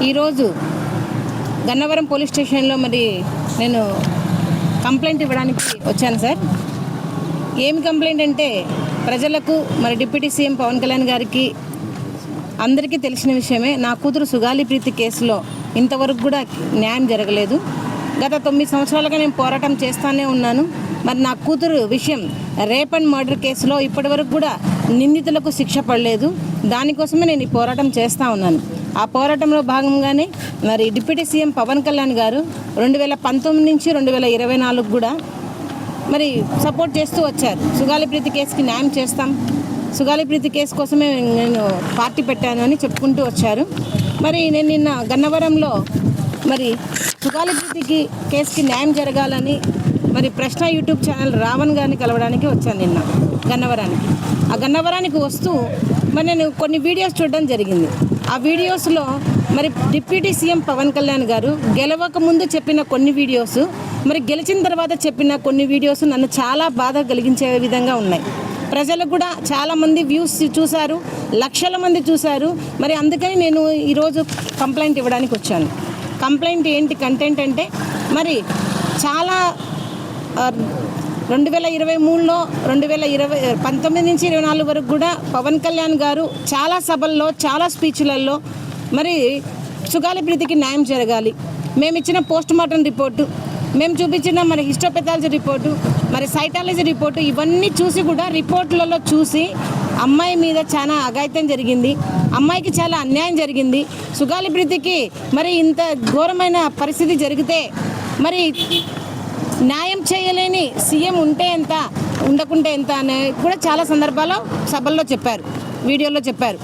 ఈరోజు గన్నవరం పోలీస్ స్టేషన్లో మరి నేను కంప్లైంట్ ఇవ్వడానికి వచ్చాను సార్. ఏమి కంప్లైంట్ అంటే ప్రజలకు మరి డిప్యూటీ సీఎం పవన్ కళ్యాణ్ గారికి అందరికీ తెలిసిన విషయమే. నా కూతురు సుగాలి ప్రీతి కేసులో ఇంతవరకు కూడా న్యాయం జరగలేదు. గత 9 సంవత్సరాలుగా నేను పోరాటం చేస్తూనే ఉన్నాను. మరి నా కూతురు విషయం రేప్ అండ్ మర్డర్ కేసులో ఇప్పటివరకు కూడా నిందితులకు శిక్ష పడలేదు. దానికోసమే నేను ఈ పోరాటం చేస్తూ ఉన్నాను. ఆ పోరాటంలో భాగంగానే మరి డిప్యూటీ సీఎం పవన్ కళ్యాణ్ గారు 2019 నుంచి 2024 కూడా మరి సపోర్ట్ చేస్తూ వచ్చారు. సుగాలి ప్రీతి కేసుకి న్యాయం చేస్తాం, సుగాలి ప్రీతి కేసు కోసమే నేను పార్టీ పెట్టాను అని చెప్పుకుంటూ వచ్చారు. మరి నేను నిన్న గన్నవరంలో మరి సుగాలి ప్రీతికి కేసుకి న్యాయం జరగాలని మరి ప్రశ్న యూట్యూబ్ ఛానల్ రావణ్ గారిని కలవడానికి వచ్చాను నిన్న గన్నవరానికి. ఆ గన్నవరానికి వస్తూ మరి నేను కొన్ని వీడియోస్ చూడడం జరిగింది. ఆ వీడియోస్లో మరి డిప్యూటీ సీఎం పవన్ కళ్యాణ్ గారు గెలవక ముందు చెప్పిన కొన్ని వీడియోస్, మరి గెలిచిన తర్వాత చెప్పిన కొన్ని వీడియోస్ నన్ను చాలా బాధ కలిగించే విధంగా ఉన్నాయి. ప్రజలకు కూడా చాలామంది వ్యూస్ చూశారు, లక్షల మంది చూశారు. మరి అందుకని నేను ఈరోజు కంప్లైంట్ ఇవ్వడానికి వచ్చాను. కంప్లైంట్ ఏంటి కంటెంట్ అంటే మరి చాలా 2023లో 19 నుంచి 24 వరకు కూడా పవన్ కళ్యాణ్ గారు చాలా సభల్లో చాలా స్పీచ్లలో మరి సుగాలి ప్రీతికి న్యాయం జరగాలి, మేము ఇచ్చిన పోస్ట్ మార్టం రిపోర్టు, మేము చూపించిన మరి హిస్టోపెథాలజీ రిపోర్టు, మరి సైటాలజీ రిపోర్టు ఇవన్నీ చూసి కూడా రిపోర్ట్లలో చూసి అమ్మాయి మీద చాలా అఘాయిత్యం జరిగింది, అమ్మాయికి చాలా అన్యాయం జరిగింది. సుగాలి ప్రీతికి మరి ఇంత ఘోరమైన పరిస్థితి జరిగితే మరి న్యాయం చేయలేని సీఎం ఉంటే ఎంత, ఉండకుంటే ఎంత అని కూడా చాలా సందర్భాల్లో సభల్లో చెప్పారు, వీడియోలో చెప్పారు.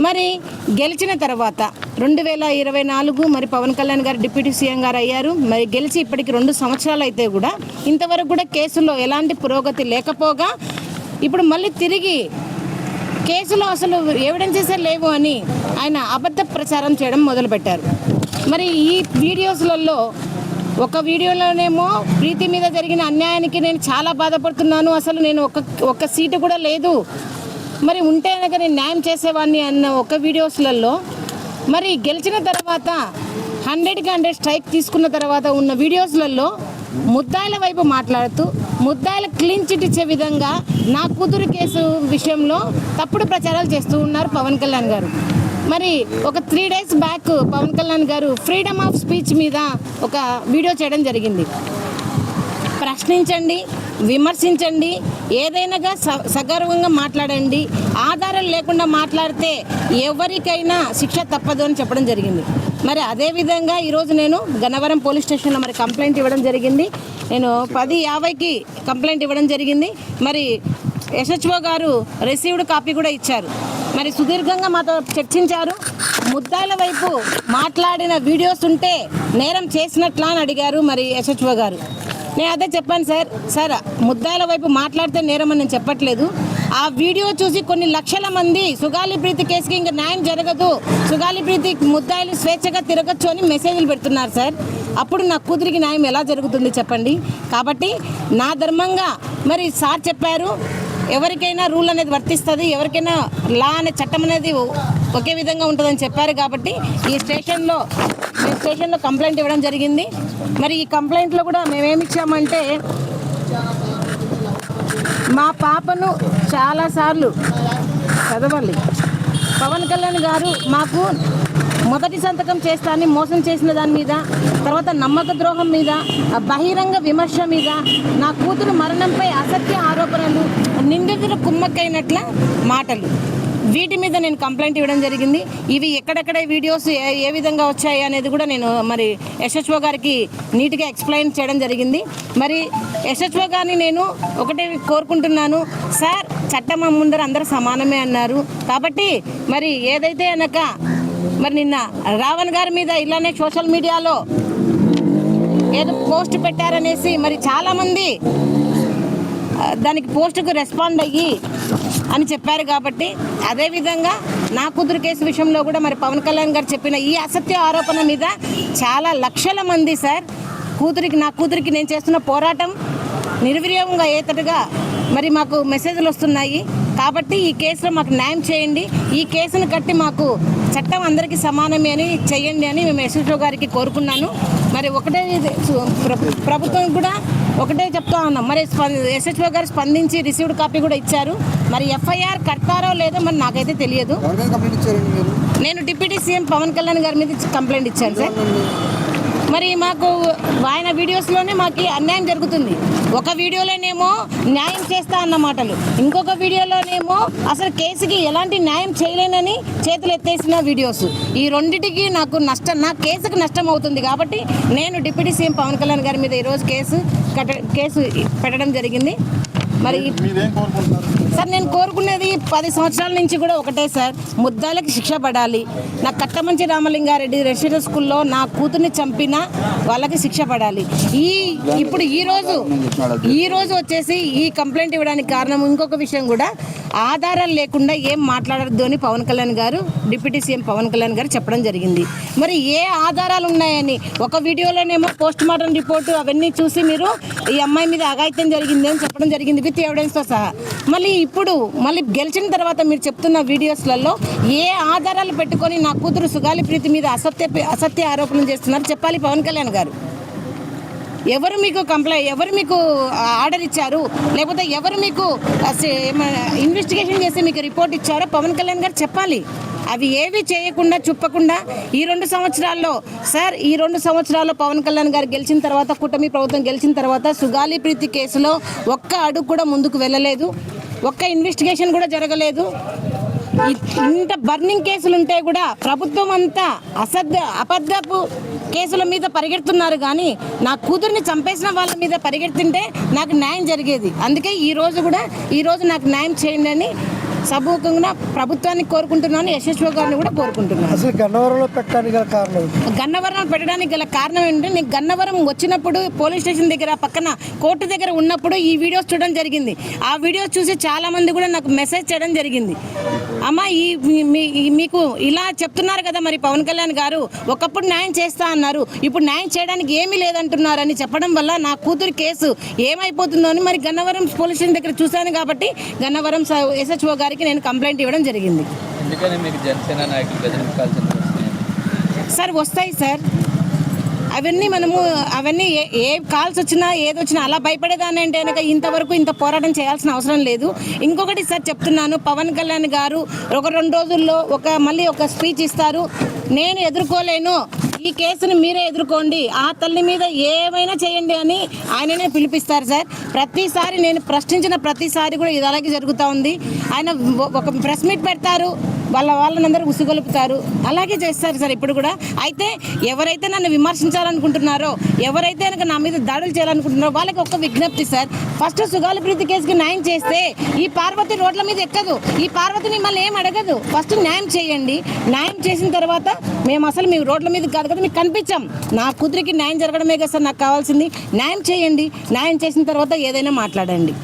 మరి గెలిచిన తర్వాత 2024 మరి పవన్ కళ్యాణ్ గారు డిప్యూటీ సీఎం గారు అయ్యారు. మరి గెలిచి ఇప్పటికి 2 సంవత్సరాలు అయితే కూడా ఇంతవరకు కూడా కేసులో ఎలాంటి పురోగతి లేకపోగా ఇప్పుడు మళ్ళీ తిరిగి కేసులో అసలు ఎవిడెన్సెస్ లేవు అని ఆయన అబద్ధ ప్రచారం చేయడం మొదలుపెట్టారు. మరి ఈ వీడియోస్లలో ఒక వీడియోలోనేమో ప్రీతి మీద జరిగిన అన్యాయానికి నేను చాలా బాధపడుతున్నాను, అసలు నేను ఒక సీటు కూడా లేదు, మరి ఉంటే కనుక నేను న్యాయం చేసేవాడిని అన్న ఒక వీడియోస్లలో మరి గెలిచిన తర్వాత 100కి 100 స్ట్రైక్ తీసుకున్న తర్వాత ఉన్న వీడియోస్లలో ముద్దాయిల వైపు మాట్లాడుతూ ముద్దాయిల క్లీన్ చిట్ ఇచ్చే విధంగా నా కూతురు కేసు విషయంలో తప్పుడు ప్రచారాలు చేస్తూ ఉన్నారు పవన్ కళ్యాణ్ గారు. మరి ఒక 3 days బ్యాక్ పవన్ కళ్యాణ్ గారు ఫ్రీడమ్ ఆఫ్ స్పీచ్ మీద ఒక వీడియో చేయడం జరిగింది. ప్రశ్నించండి, విమర్శించండి, ఏదైనా సగర్వంగా మాట్లాడండి, ఆధారాలు లేకుండా మాట్లాడితే ఎవరికైనా శిక్ష తప్పదు అని చెప్పడం జరిగింది. మరి అదేవిధంగా ఈరోజు నేను గన్నవరం పోలీస్ స్టేషన్లో మరి కంప్లైంట్ ఇవ్వడం జరిగింది. నేను 10:50కి కంప్లైంట్ ఇవ్వడం జరిగింది. మరి ఎస్హెచ్ఓ గారు రిసీవ్డ్ కాపీ కూడా ఇచ్చారు. మరి సుదీర్ఘంగా మాతో చర్చించారు. ముద్దాయిల వైపు మాట్లాడిన వీడియోస్ ఉంటే నేరం చేసినట్లా అని అడిగారు మరి ఎస్హెచ్ఓ గారు. నేను అదే చెప్పాను, సార్ ముద్దాయిల వైపు మాట్లాడితే నేరం అని నేను చెప్పట్లేదు. ఆ వీడియో చూసి కొన్ని లక్షల మంది సుగాలి ప్రీతి కేసుకి ఇంకా న్యాయం జరగదు, సుగాలి ప్రీతి ముద్దాయిలు స్వేచ్ఛగా తిరగచ్చు అని మెసేజ్లు పెడుతున్నారు సార్. అప్పుడు నా కూతురికి న్యాయం ఎలా జరుగుతుంది చెప్పండి. కాబట్టి నా ధర్మంగా మరి సార్ చెప్పారు, ఎవరికైనా రూల్ అనేది వర్తిస్తుంది, ఎవరికైనా లా అనే చట్టం అనేది ఒకే విధంగా ఉంటుందని చెప్పారు. కాబట్టి ఈ స్టేషన్లో కంప్లైంట్ ఇవ్వడం జరిగింది. మరి ఈ కంప్లైంట్లో కూడా మేమేమి ఇచ్చామంటే మా పాపను చాలాసార్లు చదవాలి, పవన్ కళ్యాణ్ గారు మాకు మొదటి సంతకం చేస్తానని మోసం చేసిన దాని మీద, తర్వాత నమ్మక ద్రోహం మీద, బహిరంగ విమర్శ మీద, నా కూతురు మరణంపై అసత్య ఆరోపణలు, నిందితులు కుమ్మక్కైనట్ల మాటలు, వీటి మీద నేను కంప్లైంట్ ఇవ్వడం జరిగింది. ఇవి ఎక్కడెక్కడ వీడియోస్ ఏ విధంగా వచ్చాయి అనేది కూడా నేను మరి ఎస్హెచ్ఓ గారికి నీట్గా ఎక్స్ప్లెయిన్ చేయడం జరిగింది. మరి ఎస్హెచ్ఓ గారిని నేను ఒకటే కోరుకుంటున్నాను, సార్ చట్టం ముందర అందరూ సమానమే అన్నారు. కాబట్టి మరి ఏదైతే అనక మరి నిన్న రావణ్ గారి మీద ఇలానే సోషల్ మీడియాలో ఏదో పోస్ట్ పెట్టారనేసి మరి చాలామంది దానికి పోస్టుకు రెస్పాండ్ అయ్యి అని చెప్పారు. కాబట్టి అదేవిధంగా నా కూతురు కేసు విషయంలో కూడా మరి పవన్ కళ్యాణ్ గారు చెప్పిన ఈ అసత్య ఆరోపణ మీద చాలా లక్షల మంది సార్ నా కూతురికి నేను చేస్తున్న పోరాటం నిర్వీర్యంగా అయ్యేటట్టుగా మరి మాకు మెసేజ్లు వస్తున్నాయి. కాబట్టి ఈ కేసులో మాకు న్యాయం చేయండి. ఈ కేసును కట్టి మాకు చట్టం అందరికీ సమానమే అని చేయండి అని మేము ఎస్ఎస్ఓ గారికి కోరుకున్నాను. మరి ఒకటే ప్రభుత్వం కూడా ఒకటే చెప్తా ఉన్నాం. మరి ఎస్హెచ్ఓ గారు స్పందించి రిసీవ్డ్ కాపీ కూడా ఇచ్చారు. మరి ఎఫ్ఐఆర్ కడతారో లేదో మరి నాకైతే తెలియదు. నేను డిప్యూటీ సీఎం పవన్ కళ్యాణ్ గారి మీద కంప్లైంట్ ఇచ్చాను సార్. మరి మాకు ఆయన వీడియోస్లోనే మాకు అన్యాయం జరుగుతుంది. ఒక వీడియోలోనేమో న్యాయం చేస్తా అన్న మాటలు, ఇంకొక వీడియోలోనేమో అసలు కేసుకి ఎలాంటి న్యాయం చేయలేనని చేతులు ఎత్తేసిన వీడియోస్. ఈ రెండింటికి నాకు నా కేసుకు నష్టం అవుతుంది. కాబట్టి నేను డిప్యూటీ సీఎం పవన్ కళ్యాణ్ గారి మీద ఈరోజు కేసు పెట్టడం జరిగింది. మరి సార్ నేను కోరుకునేది 10 సంవత్సరాల నుంచి కూడా ఒకటే సార్, ముద్దాలకి శిక్ష పడాలి. నా కట్టమంచి రామలింగారెడ్డి రెసిడెన్షియల్ స్కూల్లో నా కూతుర్ని చంపిన వాళ్ళకి శిక్ష పడాలి. ఇప్పుడు ఈ రోజు వచ్చేసి ఈ కంప్లైంట్ ఇవ్వడానికి కారణం ఇంకొక విషయం కూడా, ఆధారాలు లేకుండా ఏం మాట్లాడద్దు అని పవన్ కళ్యాణ్ గారు, డిప్యూటీ సీఎం పవన్ కళ్యాణ్ గారు చెప్పడం జరిగింది. మరి ఏ ఆధారాలు ఉన్నాయని ఒక వీడియోలోనేమో పోస్ట్ మార్టం రిపోర్టు అవన్నీ చూసి మీరు ఈ అమ్మాయి మీద అఘాయిత్యం జరిగింది అని చెప్పడం జరిగింది విత్ ఎవిడెన్స్తో సహా. మళ్ళీ గెలిచిన తర్వాత మీరు చెప్తున్న వీడియోస్లలో ఏ ఆధారాలు పెట్టుకొని నా కూతురు సుగాలి ప్రీతి మీద అసత్య ఆరోపణలు చేస్తున్నారు చెప్పాలి పవన్ కళ్యాణ్ గారు. ఎవరు మీకు ఆర్డర్ ఇచ్చారు, లేకపోతే ఎవరు మీకు ఇన్వెస్టిగేషన్ చేసి మీకు రిపోర్ట్ ఇచ్చారో పవన్ కళ్యాణ్ గారు చెప్పాలి. అవి ఏవి చేయకుండా చుప్పకుండా ఈ 2 సంవత్సరాల్లో సార్, ఈ 2 సంవత్సరాల్లో పవన్ కళ్యాణ్ గారు గెలిచిన తర్వాత, కూటమి ప్రభుత్వం గెలిచిన తర్వాత సుగాలి ప్రీతి కేసులో ఒక్క అడుగు కూడా ముందుకు వెళ్ళలేదు, ఒక్క ఇన్వెస్టిగేషన్ కూడా జరగలేదు. ఇంత బర్నింగ్ కేసులు ఉంటే కూడా ప్రభుత్వం అంతా అబద్ధపు కేసుల మీద పరిగెడుతున్నారు. కానీ నా కూతుర్ని చంపేసిన వాళ్ళ మీద పరిగెడుతుంటే నాకు న్యాయం జరిగేది. అందుకే ఈ రోజు నాకు న్యాయం చేయండి అని సభముఖంగా ప్రభుత్వాన్ని కోరుకుంటున్నాను, యశస్వి గారిని కూడా కోరుకుంటున్నాను. అసలు గన్నవరంలో పెట్టడానికి గల కారణం ఏంటంటే, నేను గన్నవరం వచ్చినప్పుడు పోలీస్ స్టేషన్ దగ్గర పక్కన కోర్టు దగ్గర ఉన్నప్పుడు ఈ వీడియోస్ చూడడం జరిగింది. ఆ వీడియోస్ చూసి చాలా మంది కూడా నాకు మెసేజ్ చేయడం జరిగింది. అమ్మ మీకు ఇలా చెప్తున్నారు కదా, మరి పవన్ కళ్యాణ్ గారు ఒకప్పుడు న్యాయం చేస్తా అన్నారు, ఇప్పుడు న్యాయం చేయడానికి ఏమీ లేదంటున్నారు అని చెప్పడం వల్ల నా కూతురు కేసు ఏమైపోతుందో అని మరి గన్నవరం పోలీస్ స్టేషన్ దగ్గర చూశాను. కాబట్టి గన్నవరం ఎస్హెచ్ఓ గారికి నేను కంప్లైంట్ ఇవ్వడం జరిగింది. సార్ వస్తాయి సార్, అవన్నీ ఏ కాల్స్ వచ్చినా ఏదొచ్చినా అలా భయపడేదాన్ని అంటే కనుక ఇంతవరకు ఇంత పోరాటం చేయాల్సిన అవసరం లేదు. ఇంకొకటి సార్ చెప్తున్నాను, పవన్ కళ్యాణ్ గారు ఒక 2 రోజుల్లో మళ్ళీ ఒక స్పీచ్ ఇస్తారు. నేను ఎదుర్కోలేను, ఈ కేసును మీరే ఎదుర్కోండి, ఆ తల్లి మీద ఏమైనా చేయండి అని ఆయననే పిలిపిస్తారు సార్. ప్రతిసారి నేను ప్రశ్నించిన ప్రతిసారి కూడా ఇది అలాగే జరుగుతూ ఉంది. ఆయన ఒక ప్రెస్ మీట్ పెడతారు, వాళ్ళందరూ ఉసుగొలుపుతారు, అలాగే చేస్తారు సార్ ఇప్పుడు కూడా. అయితే ఎవరైతే నన్ను విమర్శించాలనుకుంటున్నారో, ఎవరైతే కనుక నా మీద దాడులు చేయాలనుకుంటున్నారో వాళ్ళకి ఒక విజ్ఞప్తి సార్, ఫస్ట్ సుగాలి ప్రీతి కేసుకి న్యాయం చేస్తే ఈ పార్వతి రోడ్ల మీద ఎక్కదు, ఈ పార్వతి మిమ్మల్ని ఏం అడగదు. ఫస్ట్ న్యాయం చేయండి. న్యాయం చేసిన తర్వాత మేము రోడ్ల మీద కాదు కదా, మీకు కనిపించాం. నా కూతురికి న్యాయం జరగడమే కదా సార్ నాకు కావాల్సింది. న్యాయం చేయండి. న్యాయం చేసిన తర్వాత ఏదైనా మాట్లాడండి.